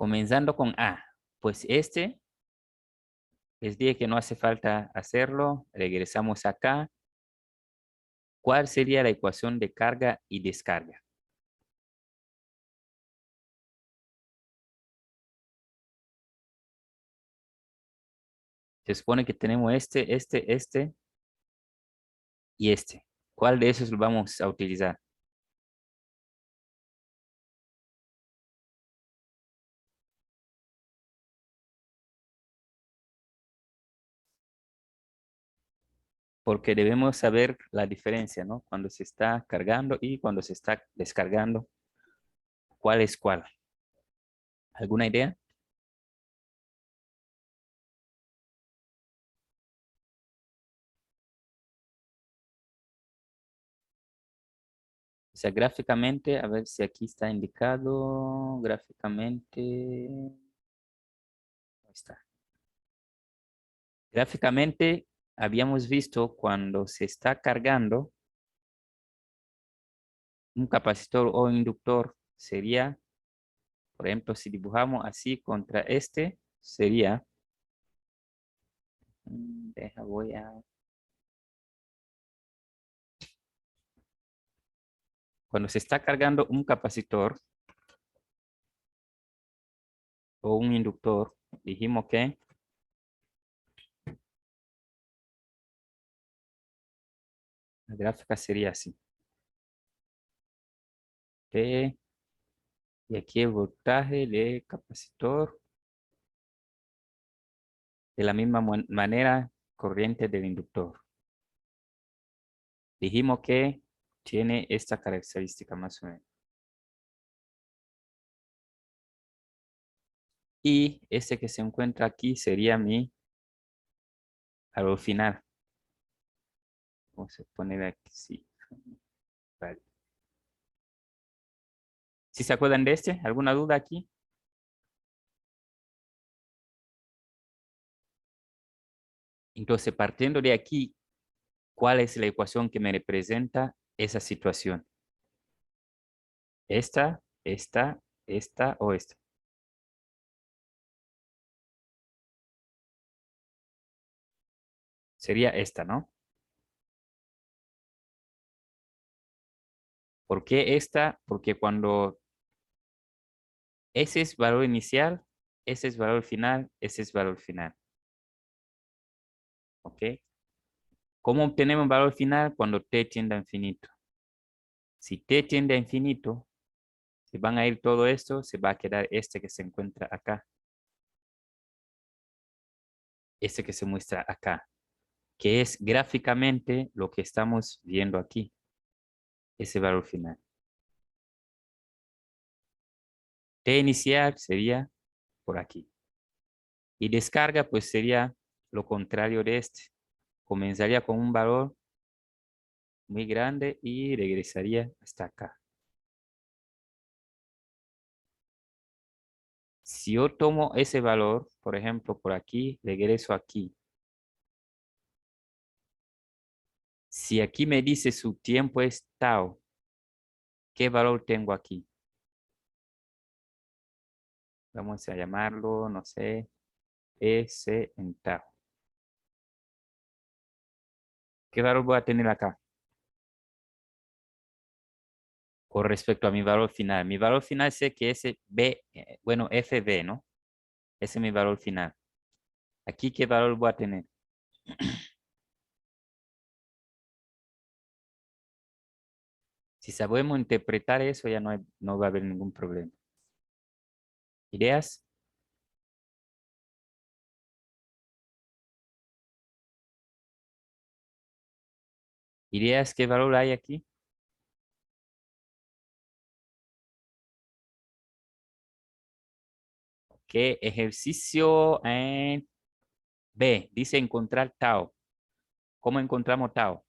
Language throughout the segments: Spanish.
Comenzando con A. Pues este, les dije que no hace falta hacerlo. Regresamos acá. ¿Cuál sería la ecuación de carga y descarga? Se supone que tenemos este y este. ¿Cuál de esos lo vamos a utilizar? Porque debemos saber la diferencia, ¿no? Cuando se está cargando y cuando se está descargando. ¿Cuál es cuál? ¿Alguna idea? O sea, gráficamente, a ver si aquí está indicado. Gráficamente. Ahí está. Gráficamente, habíamos visto cuando se está cargando un capacitor o inductor, sería, por ejemplo, si dibujamos así contra este, sería, voy a, cuando se está cargando un capacitor o un inductor, dijimos que la gráfica sería así. Ok, y aquí el voltaje del capacitor, de la misma manera, corriente del inductor. Dijimos que tiene esta característica más o menos. Y este que se encuentra aquí sería mi valor final. Vamos a poner aquí, sí. Vale. ¿Sí se acuerdan de este? ¿Alguna duda aquí? Entonces, partiendo de aquí, ¿cuál es la ecuación que me representa esa situación? ¿Esta o esta? Sería esta, ¿no? ¿Por qué esta? Porque cuando ese es valor inicial, ese es valor final, ese es valor final. ¿Ok? ¿Cómo obtenemos valor final? Cuando t tiende a infinito. Si t tiende a infinito, se van a ir todo esto, se va a quedar este que se encuentra acá. Este que se muestra acá, que es gráficamente lo que estamos viendo aquí, ese valor final. T inicial sería por aquí. Y descarga pues sería lo contrario de este. Comenzaría con un valor muy grande y regresaría hasta acá. Si yo tomo ese valor, por ejemplo, por aquí, regreso aquí. Si aquí me dice su tiempo es tau, ¿qué valor tengo aquí? Vamos a llamarlo, no sé, S en tau. ¿Qué valor voy a tener acá? Con respecto a mi valor final. Mi valor final sé que es B, bueno, FB, ¿no? Ese es mi valor final. Aquí, ¿qué valor voy a tener? Si sabemos interpretar eso, ya no va a haber ningún problema. ¿Ideas? ¿Ideas qué valor hay aquí? ¿Qué ejercicio en B? Dice encontrar tau. ¿Cómo encontramos tau?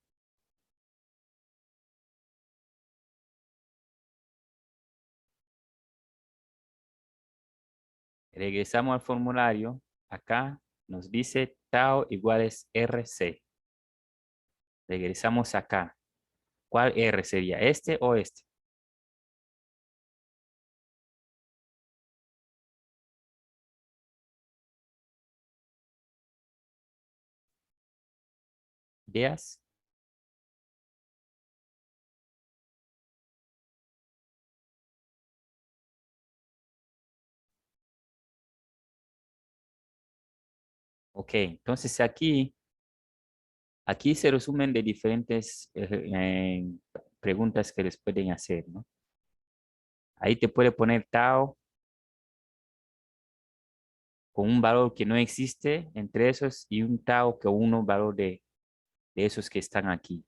Regresamos al formulario. Acá nos dice tau igual es RC. Regresamos acá. ¿Cuál R sería? ¿Este o este? ¿Ideas? Ok, entonces aquí se resumen de diferentes preguntas que les pueden hacer, ¿no? Ahí te puede poner tau con un valor que no existe entre esos y un tau con un valor de esos que están aquí.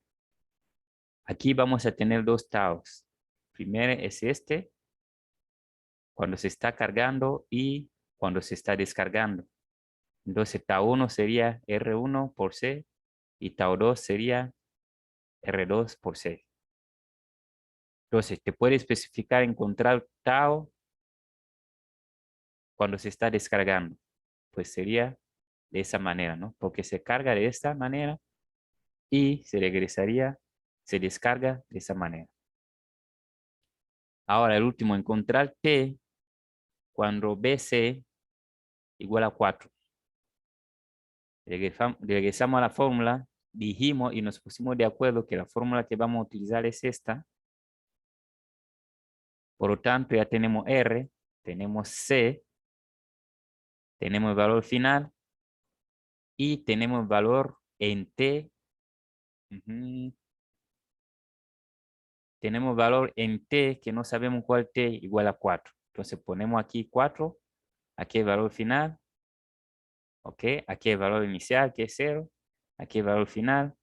Aquí vamos a tener dos taus. Primero es este, cuando se está cargando y cuando se está descargando. Entonces, tau 1 sería R1 por C y tau 2 sería R2 por C. Entonces, te puede especificar encontrar tau cuando se está descargando. Pues sería de esa manera, ¿no? Porque se carga de esta manera y se descarga de esa manera. Ahora, el último, encontrar T cuando BC igual a 4. Regresamos a la fórmula, dijimos y nos pusimos de acuerdo que la fórmula que vamos a utilizar es esta. Por lo tanto, ya tenemos R, tenemos C, tenemos el valor final y tenemos el valor en T. Tenemos valor en T que no sabemos cuál T igual a 4. Entonces ponemos aquí 4, aquí el valor final, ¿ok? Aquí el valor inicial que es 0, aquí el valor final,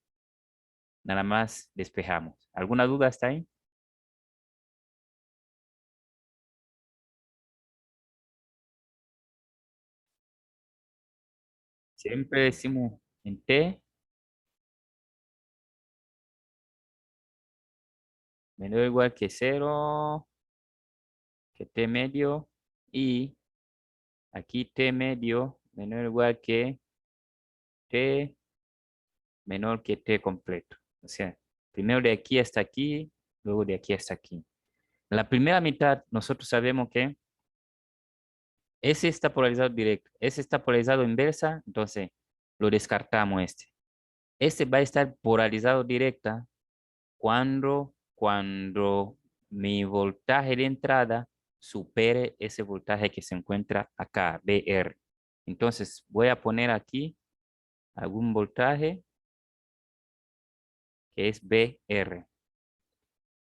nada más despejamos. ¿Alguna duda hasta ahí? Siempre decimos en T menor o igual que 0, que T medio, y aquí T medio menor o igual que T menor que T completo. O sea, primero de aquí hasta aquí, luego de aquí hasta aquí. En la primera mitad, nosotros sabemos que ese está polarizado directo, ese está polarizado inversa, entonces lo descartamos este. Este va a estar polarizado directa cuando mi voltaje de entrada supere ese voltaje que se encuentra acá, BR. Entonces voy a poner aquí algún voltaje que es BR.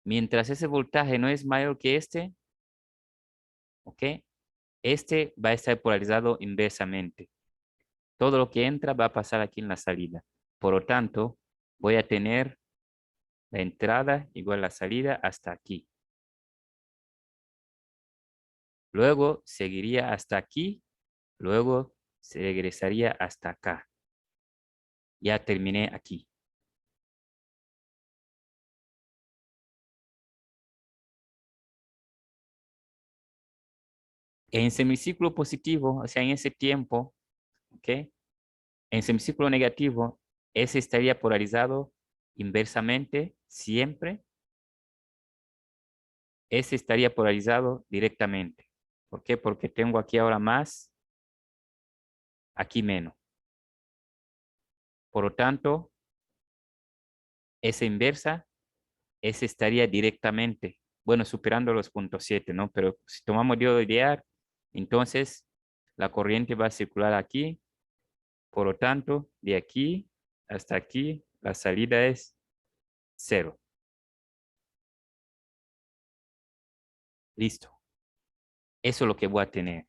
Mientras ese voltaje no es mayor que este, ¿ok? Este va a estar polarizado inversamente. Todo lo que entra va a pasar aquí en la salida. Por lo tanto, voy a tener la entrada igual a la salida hasta aquí. Luego seguiría hasta aquí, luego se regresaría hasta acá. Ya terminé aquí. En semiciclo positivo, o sea, en ese tiempo, ¿ok? En semiciclo negativo, ese estaría polarizado inversamente siempre. Ese estaría polarizado directamente. ¿Por qué? Porque tengo aquí ahora más, aquí menos. Por lo tanto, esa inversa, ese estaría directamente, bueno, superando los puntos 7, ¿no? Pero si tomamos diodo ideal, entonces la corriente va a circular aquí. Por lo tanto, de aquí hasta aquí, la salida es 0. Listo. Eso es lo que voy a tener.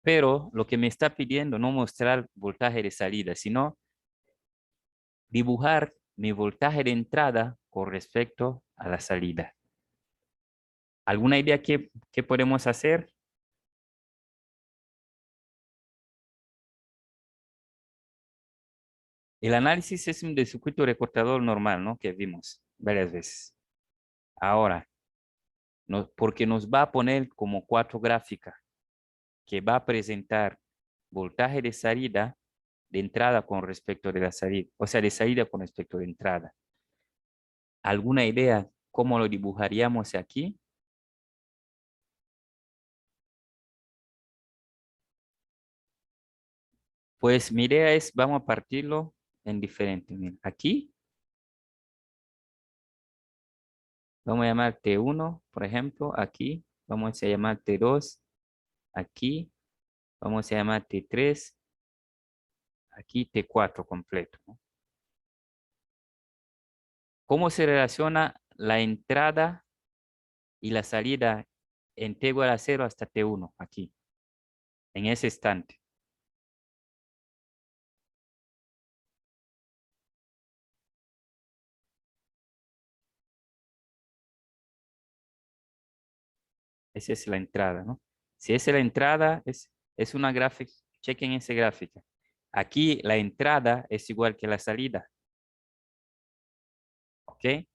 Pero lo que me está pidiendo no mostrar voltaje de salida, sino dibujar mi voltaje de entrada con respecto a la salida. ¿Alguna idea que podemos hacer? El análisis es un de circuito recortador normal, ¿no? Que vimos varias veces. Ahora, porque nos va a poner como 4 gráficas que va a presentar voltaje de salida, de entrada con respecto de la salida, o sea, de salida con respecto de entrada. ¿Alguna idea cómo lo dibujaríamos aquí? Pues mi idea es, vamos a partirlo en diferente. Mira, aquí vamos a llamar T1, por ejemplo. Aquí vamos a llamar T2. Aquí vamos a llamar T3. Aquí T4 completo, ¿no? ¿Cómo se relaciona la entrada y la salida en T igual a 0 hasta T1 aquí, en ese instante? Esa es la entrada, ¿no? Si esa es la entrada, es una gráfica, chequen esa gráfica. Aquí la entrada es igual que la salida, ¿ok?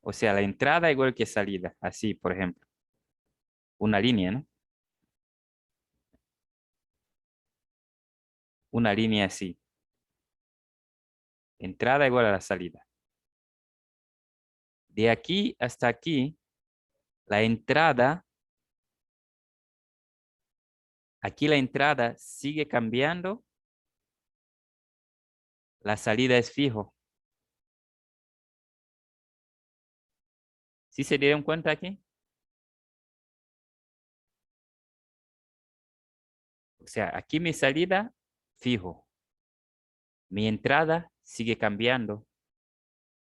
O sea, la entrada igual que salida, así, por ejemplo. Una línea, ¿no? Una línea así. Entrada igual a la salida. De aquí hasta aquí, la entrada, aquí la entrada sigue cambiando, la salida es fijo. ¿Sí se dieron cuenta aquí? O sea, aquí mi salida, fijo. Mi entrada sigue cambiando.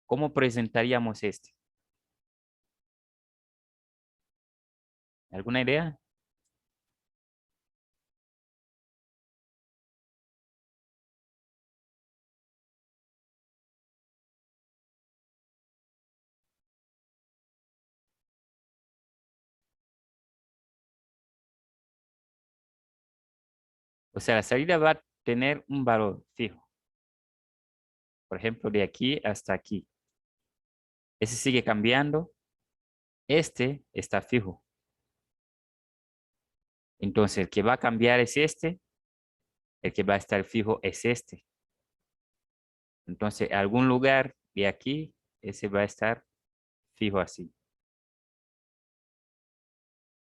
¿Cómo presentaríamos este? ¿Alguna idea? O sea, la salida va a tener un valor fijo. Por ejemplo, de aquí hasta aquí. Ese sigue cambiando. Este está fijo. Entonces, el que va a cambiar es este. El que va a estar fijo es este. Entonces, algún lugar de aquí, ese va a estar fijo así.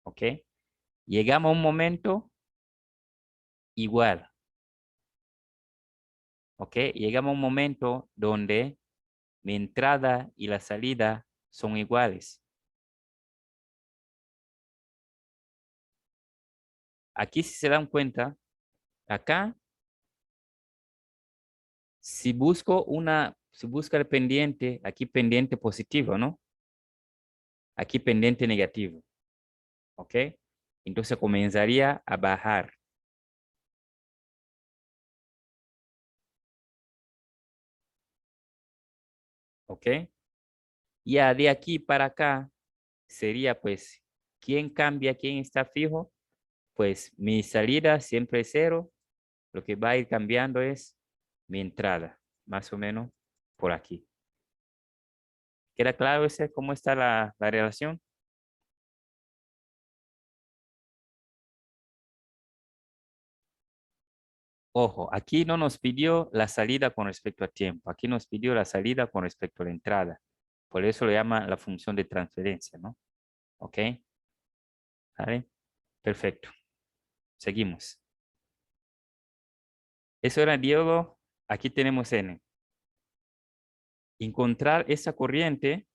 ¿Ok? Llegamos a un momento igual. ¿Ok? Llegamos a un momento donde mi entrada y la salida son iguales. Aquí, si se dan cuenta, acá, si busca el pendiente, aquí pendiente positivo, ¿no? Aquí pendiente negativo. ¿Ok? Entonces comenzaría a bajar. ¿Ok? Ya de aquí para acá sería pues, ¿quién cambia? ¿Quién está fijo? Pues mi salida siempre es cero. Lo que va a ir cambiando es mi entrada, más o menos por aquí. ¿Queda claro ese cómo está la relación? Ojo, aquí no nos pidió la salida con respecto a tiempo. Aquí nos pidió la salida con respecto a la entrada. Por eso lo llama la función de transferencia, ¿no? ¿Ok? ¿Vale? Perfecto. Seguimos. Eso era Diego. Aquí tenemos N. Encontrar esa corriente,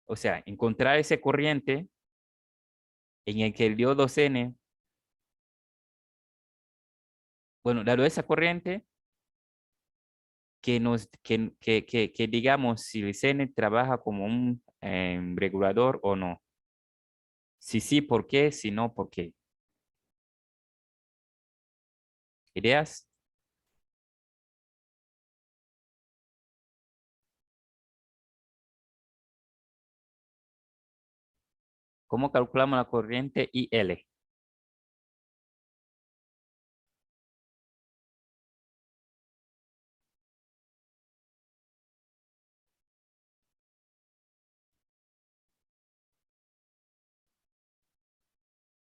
o sea, encontrar esa corriente en el que el diodo N, bueno, dado esa corriente, que digamos si el N trabaja como un regulador o no. Si sí, ¿por qué? Si no, ¿por qué? ¿Ideas? ¿Cómo calculamos la corriente IL?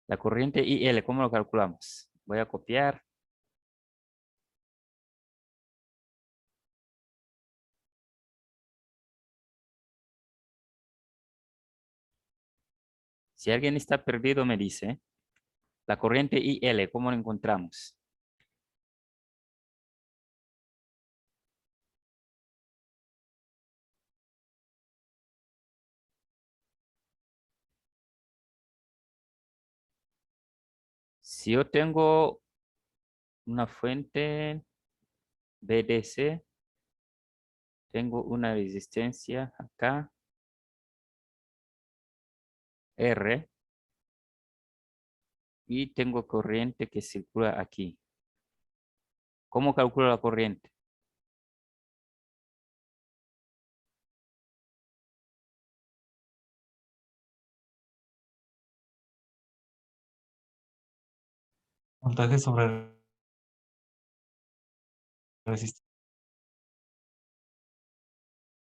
La corriente IL, ¿cómo lo calculamos? Voy a copiar. Si alguien está perdido, me dice. La corriente IL, ¿cómo la encontramos? Si yo tengo una fuente BDC, tengo una resistencia acá, R, y tengo corriente que circula aquí. ¿Cómo calculo la corriente? Voltaje sobre resistencia.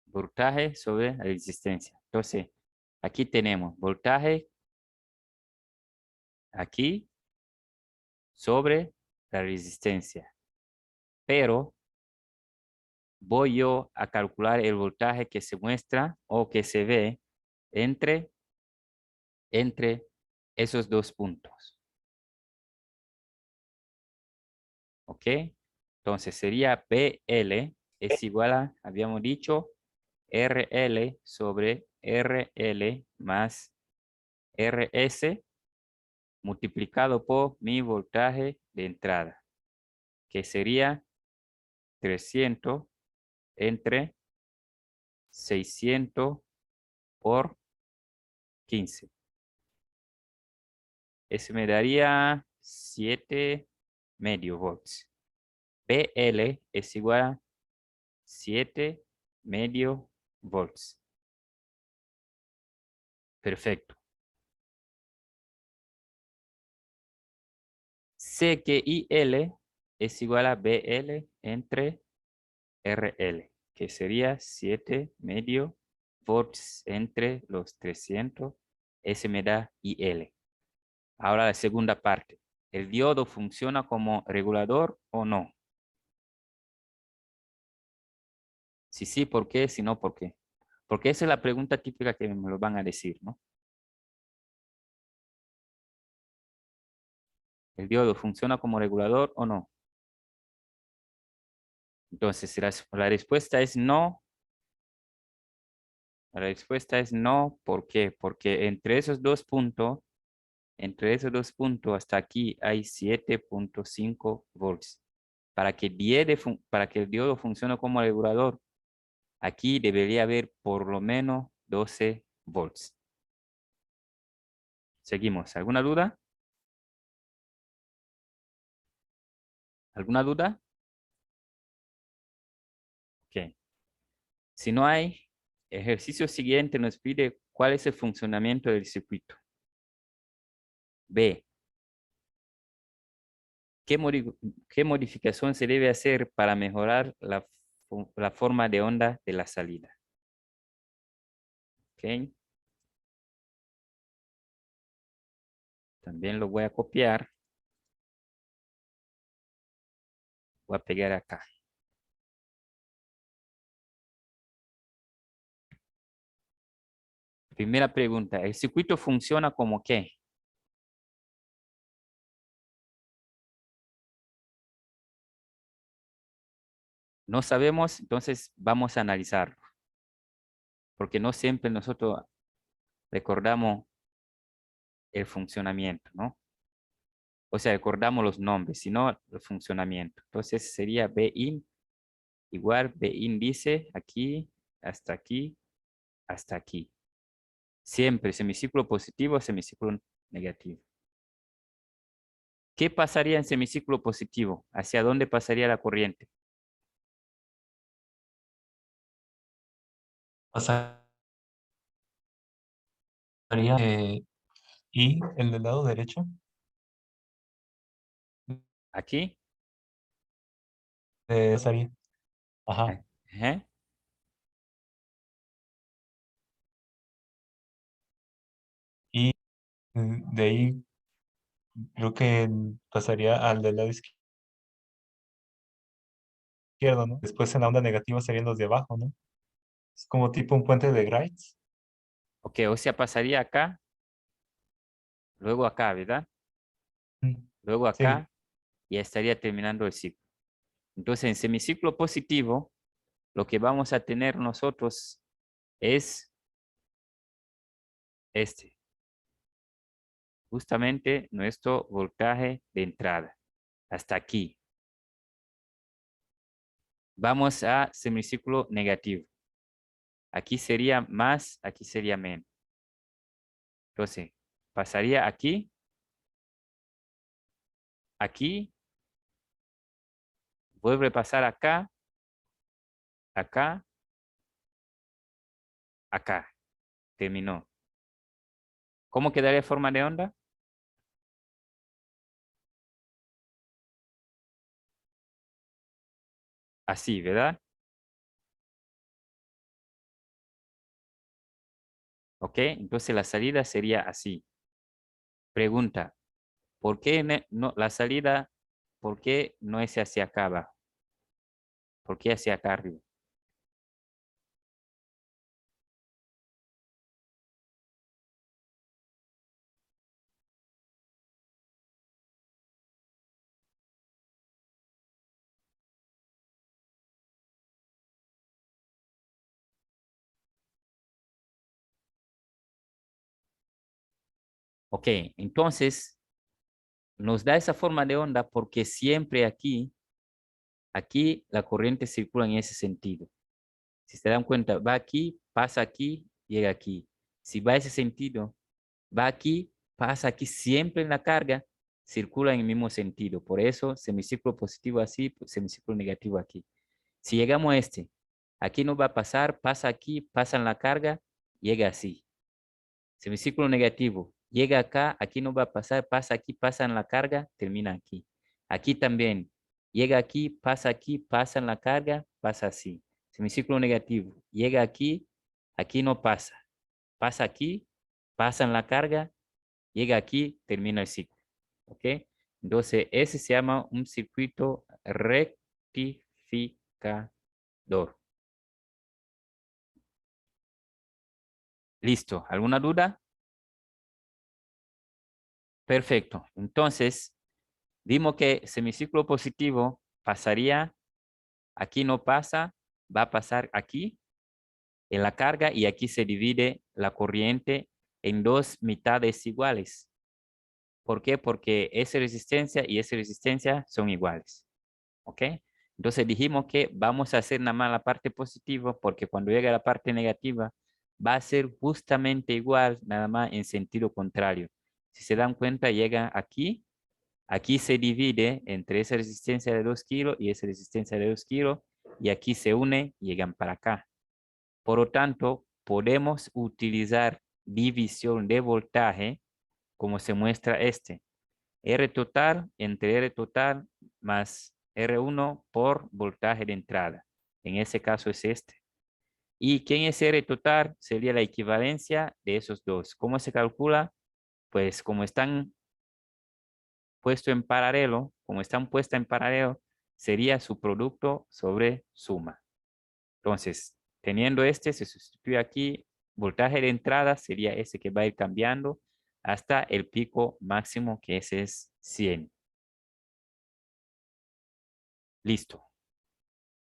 Voltaje sobre resistencia. Entonces, aquí tenemos voltaje aquí sobre la resistencia. Pero voy yo a calcular el voltaje que se muestra o que se ve entre, entre esos dos puntos. ¿Ok? Entonces sería PL es igual a, habíamos dicho, RL sobre RL más RS multiplicado por mi voltaje de entrada, que sería 300 entre 600 por 15. Ese me daría 7 medio volts. PL es igual a 7 medio volts. Perfecto. Sé que IL es igual a BL entre RL, que sería 7 medio volts entre los 300. Ese me da IL. Ahora la segunda parte. ¿El diodo funciona como regulador o no? Si sí, ¿por qué? Si no, ¿por qué? Porque esa es la pregunta típica que me lo van a decir, ¿no? ¿El diodo funciona como regulador o no? Entonces, si la respuesta es no, la respuesta es no. ¿Por qué? Porque entre esos dos puntos hasta aquí hay 7.5 volts. Para que el diodo funcione como regulador, aquí debería haber por lo menos 12 volts. Seguimos. ¿Alguna duda? ¿Alguna duda? Ok. Si no hay, ejercicio siguiente nos pide cuál es el funcionamiento del circuito. B. ¿Qué modificación se debe hacer para mejorar la forma de onda de la salida? Ok. También lo voy a copiar. Voy a pegar acá. Primera pregunta. ¿El circuito funciona como qué? No sabemos, entonces vamos a analizarlo. Porque no siempre nosotros recordamos el funcionamiento, ¿no? O sea, recordamos los nombres, sino el funcionamiento. Entonces sería Bin igual Bin dice aquí, hasta aquí. Siempre semicírculo positivo, semicírculo negativo. ¿Qué pasaría en semicírculo positivo? ¿Hacia dónde pasaría la corriente? Pasaría y el del lado derecho ¿Aquí? pasaría. Ajá. Ajá. Y de ahí creo que pasaría al del lado izquierdo, ¿no? Después en la onda negativa serían los de abajo, ¿no? Es como tipo un puente de Grice. Ok, o sea, pasaría acá luego acá, ¿verdad? Luego Sí, acá ya estaría terminando el ciclo. Entonces, en semiciclo positivo, lo que vamos a tener nosotros es este, justamente nuestro voltaje de entrada, hasta aquí. Vamos a semiciclo negativo. Aquí sería más, aquí sería menos. Entonces, pasaría aquí, aquí, vuelve a pasar acá, acá, acá. Terminó. ¿Cómo quedaría forma de onda? Así, ¿verdad? ¿Ok? Entonces la salida sería así. Pregunta, ¿por qué no, la salida, por qué no es hacia acá abajo? ¿Por qué hacia acá arriba? Ok, entonces nos da esa forma de onda porque siempre aquí la corriente circula en ese sentido. Si se dan cuenta, va aquí, pasa aquí, llega aquí. Si va ese sentido, va aquí, pasa aquí, siempre en la carga, circula en el mismo sentido. Por eso, semiciclo positivo así, semiciclo negativo aquí. Si llegamos a este, aquí no va a pasar, pasa aquí, pasa en la carga, llega así. Semiciclo negativo, llega acá, aquí no va a pasar, pasa aquí, pasa en la carga, termina aquí. Aquí también, llega aquí, pasa en la carga, pasa así. Semiciclo negativo, llega aquí no pasa, pasa aquí, pasa en la carga, llega aquí, termina el ciclo. ¿Ok? Entonces, ese se llama un circuito rectificador. Listo. ¿Alguna duda? Perfecto. Entonces, vimos que semiciclo positivo pasaría, aquí no pasa, va a pasar aquí en la carga y aquí se divide la corriente en dos mitades iguales. ¿Por qué? Porque esa resistencia y esa resistencia son iguales. ¿Ok? Entonces dijimos que vamos a hacer nada más la parte positiva porque cuando llegue a la parte negativa va a ser justamente igual, nada más en sentido contrario. Si se dan cuenta, llega aquí. Aquí se divide entre esa resistencia de 2 kilos y esa resistencia de 2 kilos y aquí se une y llegan para acá. Por lo tanto, podemos utilizar división de voltaje como se muestra este. R total entre R total más R1 por voltaje de entrada. En ese caso es este. ¿Y quién es R total? Sería la equivalencia de esos dos. ¿Cómo se calcula? Pues como están puesto en paralelo, como están puestas en paralelo, sería su producto sobre suma. Entonces, teniendo este, se sustituye aquí, voltaje de entrada sería ese que va a ir cambiando hasta el pico máximo, que ese es 100. Listo.